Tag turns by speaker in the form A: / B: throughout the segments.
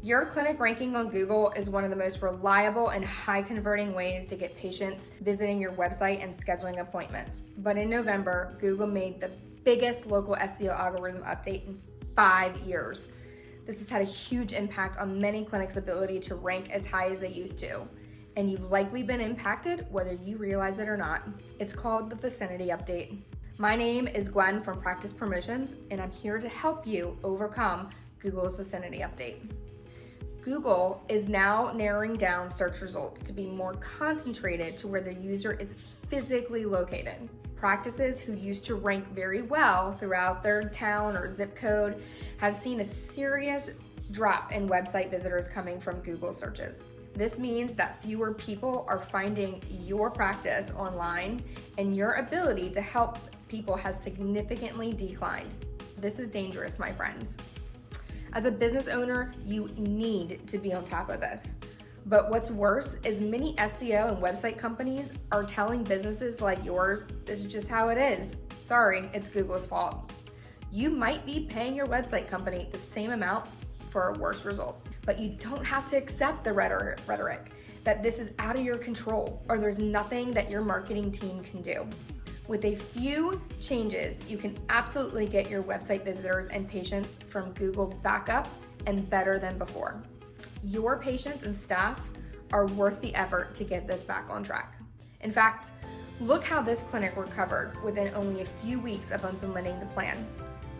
A: Your clinic ranking on Google is one of the most reliable and high converting ways to get patients visiting your website and scheduling appointments. But in November, Google made the biggest local SEO algorithm update in 5 years. This has had a huge impact on many clinics' ability to rank as high as they used to. And you've likely been impacted whether you realize it or not. It's called the Vicinity Update. My name is Gwen from Practice Promotions, and I'm here to help you overcome Google's Vicinity Update. Google is now narrowing down search results to be more concentrated to where the user is physically located. Practices who used to rank very well throughout their town or zip code have seen a serious drop in website visitors coming from Google searches. This means that fewer people are finding your practice online, and your ability to help people has significantly declined. This is dangerous, my friends. As a business owner, you need to be on top of this. But what's worse is many SEO and website companies are telling businesses like yours, this is just how it is. Sorry, it's Google's fault. You might be paying your website company the same amount for a worse result, but you don't have to accept the rhetoric that this is out of your control or there's nothing that your marketing team can do. With a few changes, you can absolutely get your website visitors and patients from Google back up and better than before. Your patients and staff are worth the effort to get this back on track. In fact, look how this clinic recovered within only a few weeks of implementing the plan.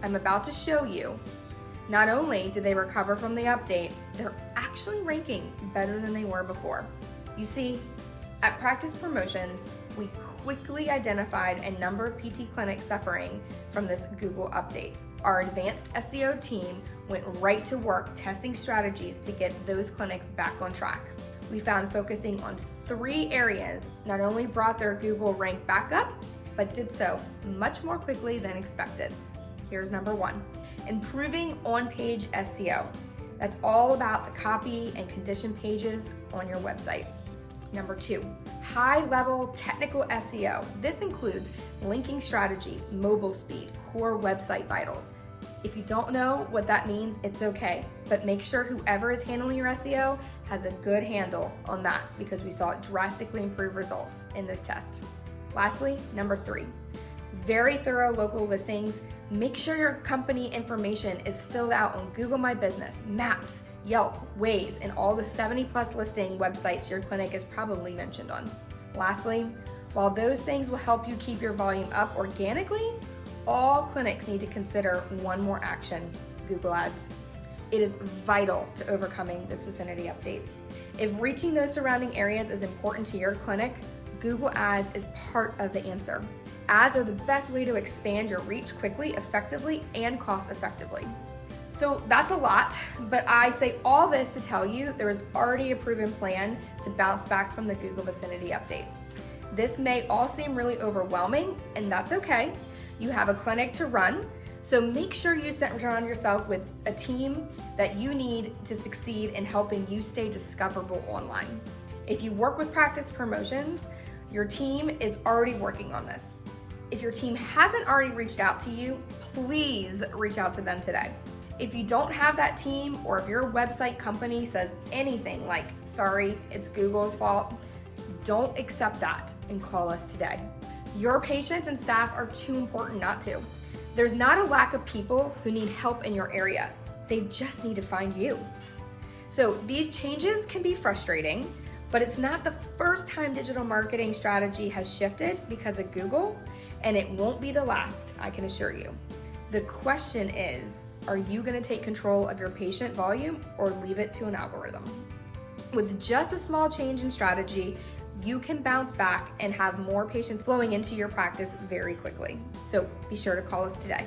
A: I'm about to show you, not only did they recover from the update, they're actually ranking better than they were before. You see, at Practice Promotions, we quickly identified a number of PT clinics suffering from this Google update. Our advanced SEO team went right to work testing strategies to get those clinics back on track. We found focusing on 3 areas not only brought their Google rank back up, but did so much more quickly than expected. Here's number 1, improving on-page SEO. That's all about the copy and condition pages on your website. Number 2, high-level technical SEO. This includes linking strategy, mobile speed, core website vitals. If you don't know what that means, it's okay, but make sure whoever is handling your SEO has a good handle on that because we saw it drastically improve results in this test. Lastly, number 3, very thorough local listings. Make sure your company information is filled out on Google My Business, Maps, Yelp, Waze, and all the 70+ listing websites your clinic is probably mentioned on. Lastly, while those things will help you keep your volume up organically, all clinics need to consider one more action: Google Ads. It is vital to overcoming this Vicinity update. If reaching those surrounding areas is important to your clinic, Google Ads is part of the answer. Ads are the best way to expand your reach quickly, effectively, and cost effectively. So that's a lot, but I say all this to tell you there is already a proven plan to bounce back from the Google Vicinity update. This may all seem really overwhelming, and that's okay. You have a clinic to run, so make sure you surround yourself with a team that you need to succeed in helping you stay discoverable online. If you work with Practice Promotions, your team is already working on this. If your team hasn't already reached out to you, please reach out to them today. If you don't have that team, or if your website company says anything like, sorry, it's Google's fault, don't accept that and call us today. Your patients and staff are too important not to. There's not a lack of people who need help in your area. They just need to find you. So these changes can be frustrating, but it's not the first time digital marketing strategy has shifted because of Google, and it won't be the last, I can assure you. The question is, are you going to take control of your patient volume or leave it to an algorithm? With just a small change in strategy, you can bounce back and have more patients flowing into your practice very quickly. So be sure to call us today.